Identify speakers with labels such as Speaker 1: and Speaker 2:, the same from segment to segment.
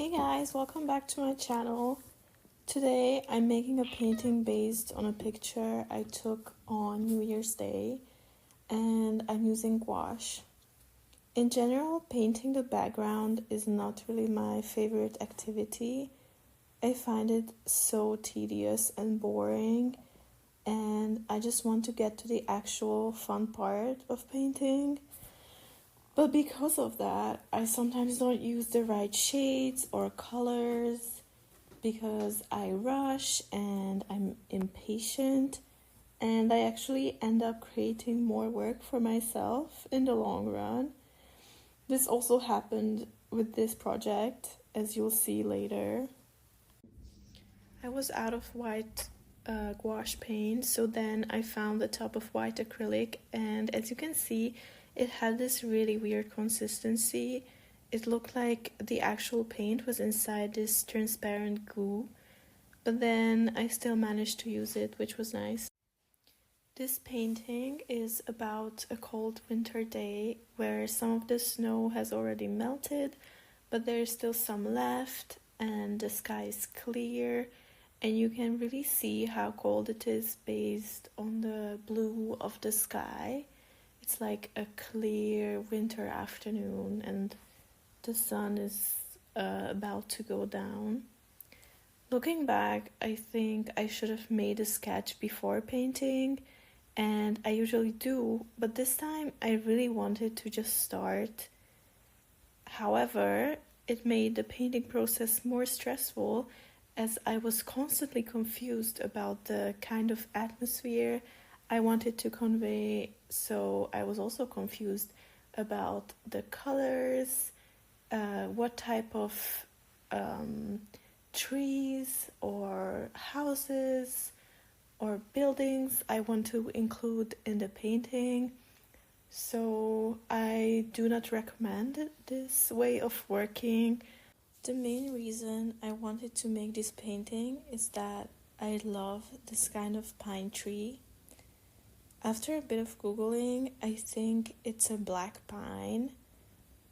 Speaker 1: Hey guys, welcome back to my channel. Today I'm making a painting based on a picture I took on New Year's Day, and I'm using gouache. In general, painting the background is not really my favorite activity. I find it so tedious and boring, and I just want to get to the actual fun part of painting. But because of that, I sometimes don't use the right shades or colors because I rush and I'm impatient, and I actually end up creating more work for myself in the long run. This also happened with this project, as you'll see later. I was out of white gouache paint, so then I found a tub of white acrylic, and as you can see, it had this really weird consistency. It looked like the actual paint was inside this transparent goo, but then I still managed to use it, which was nice. This painting is about a cold winter day where some of the snow has already melted, but there's still some left, and the sky is clear, and you can really see how cold it is based on the blue of the sky. It's like a clear winter afternoon, and the sun is about to go down. Looking back, I think I should have made a sketch before painting, and I usually do, but this time I really wanted to just start. However, it made the painting process more stressful as I was constantly confused about the kind of atmosphere I wanted to convey, so I was also confused about the colors, what type of trees or houses or buildings I want to include in the painting. So I do not recommend this way of working. The main reason I wanted to make this painting is that I love this kind of pine tree. After a bit of Googling, I think it's a black pine,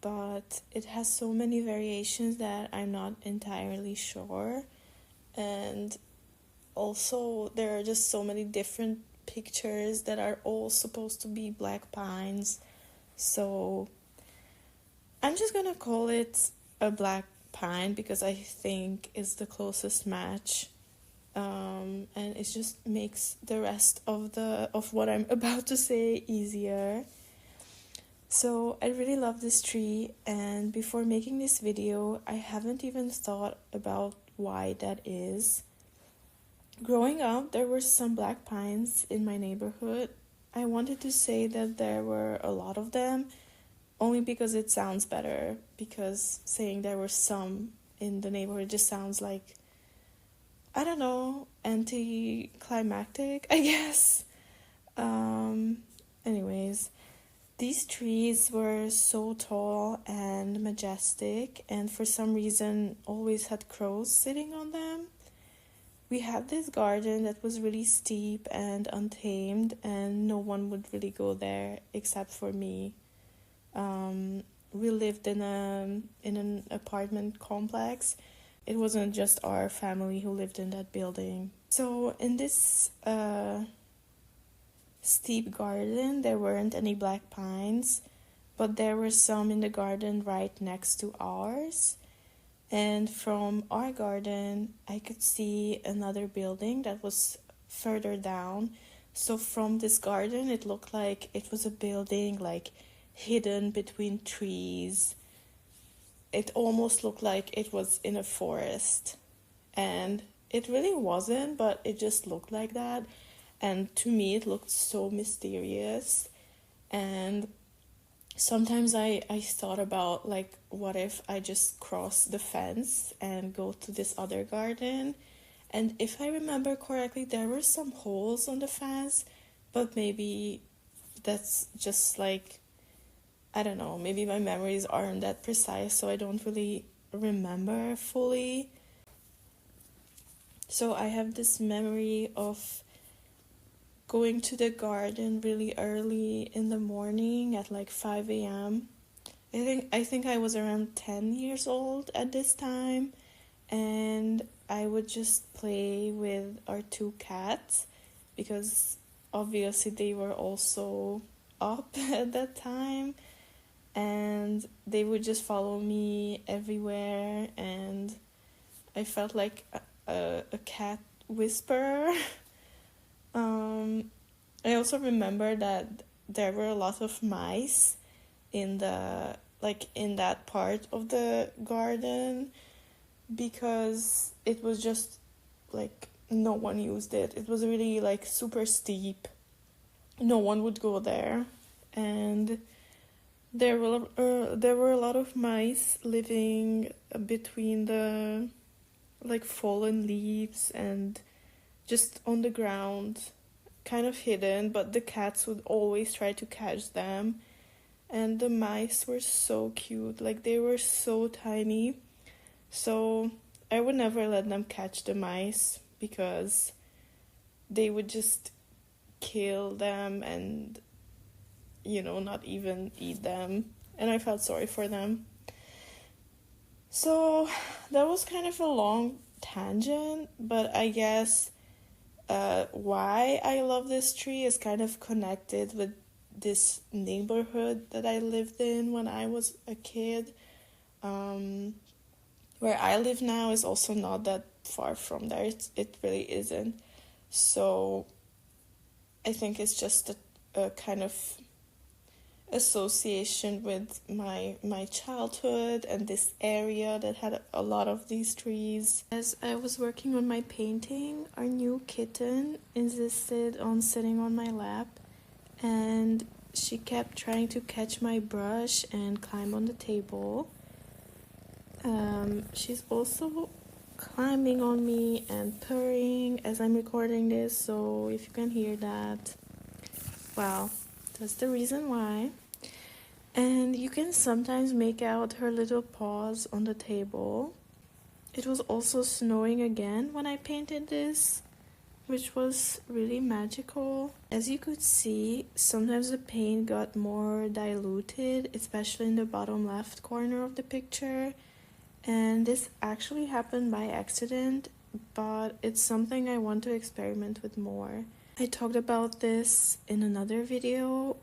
Speaker 1: but it has so many variations that I'm not entirely sure. And also, there are just so many different pictures that are all supposed to be black pines. So I'm just gonna call it a black pine because I think it's the closest match. And it just makes the rest of what I'm about to say easier. So I really love this tree, and before making this video, I haven't even thought about why that is. Growing up, there were some black pines in my neighborhood. I wanted to say that there were a lot of them, only because it sounds better, because saying there were some in the neighborhood just sounds like, I don't know, anticlimactic, I guess. Anyways, these trees were so tall and majestic, and for some reason always had crows sitting on them. We had this garden that was really steep and untamed, and no one would really go there except for me. We lived in an apartment complex. It wasn't just our family who lived in that building. So in this steep garden, there weren't any black pines, but there were some in the garden right next to ours. And from our garden, I could see another building that was further down. So from this garden, it looked like it was a building like hidden between trees. It almost looked like it was in a forest, and it really wasn't, but it just looked like that. And to me it looked so mysterious, and sometimes I thought about, like, what if I just cross the fence and go to this other garden. And if I remember correctly, there were some holes on the fence, but maybe that's just like, I don't know, maybe my memories aren't that precise, so I don't really remember fully. So I have this memory of going to the garden really early in the morning at like 5 a.m. I think I was around 10 years old at this time, and I would just play with our two cats because obviously they were also up at that time, and they would just follow me everywhere, and I felt like a cat whisperer. I also remember that there were a lot of mice in the in that part of the garden because it was just like no one used it. It was really like super steep. No one would go there, and there were a lot of mice living between the like fallen leaves and just on the ground, kind of hidden, but the cats would always try to catch them. And the mice were so cute, like they were so tiny. So I would never let them catch the mice because they would just kill them and, not even eat them. And I felt sorry for them. So that was kind of a long tangent, but I guess why I love this tree is kind of connected with this neighborhood that I lived in when I was a kid. Where I live now is also not that far from there. It really isn't. So I think it's just a kind of association with my childhood and this area that had a lot of these trees. As I was working on my painting, our new kitten insisted on sitting on my lap, and she kept trying to catch my brush and climb on the table. She's also climbing on me and purring as I'm recording this, so if you can hear that, well, that's the reason why. And you can sometimes make out her little paws on the table. It was also snowing again when I painted this, which was really magical. As you could see, sometimes the paint got more diluted, especially in the bottom left corner of the picture. And this actually happened by accident, but it's something I want to experiment with more. I talked about this in another video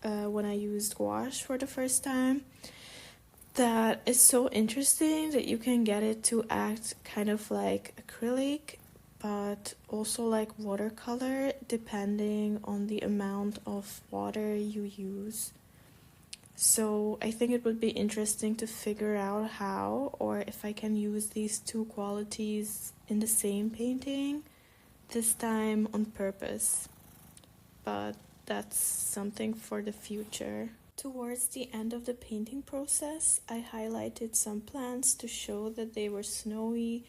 Speaker 1: when I used gouache for the first time. That it's so interesting that you can get it to act kind of like acrylic, but also like watercolor, depending on the amount of water you use. So I think it would be interesting to figure out how or if I can use these two qualities in the same painting, this time on purpose. But that's something for the future. Towards the end of the painting process, I highlighted some plants to show that they were snowy,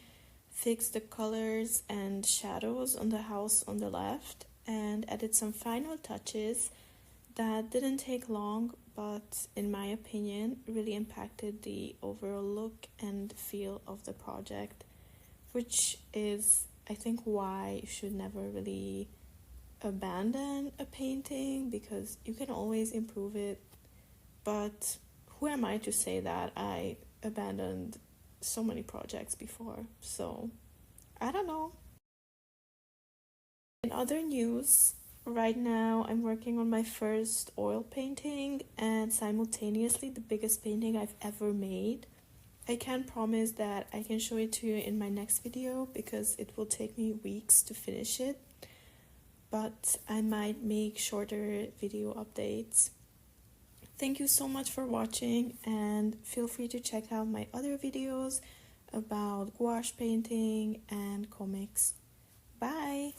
Speaker 1: fixed the colors and shadows on the house on the left, and added some final touches that didn't take long, but in my opinion really impacted the overall look and feel of the project, which is I think why you should never really abandon a painting, because you can always improve it. But who am I to say that? I abandoned so many projects before, so I don't know. In other news, right now I'm working on my first oil painting and simultaneously the biggest painting I've ever made. I can't promise that I can show it to you in my next video because it will take me weeks to finish it, but I might make shorter video updates. Thank you so much for watching, and feel free to check out my other videos about gouache painting and comics. Bye!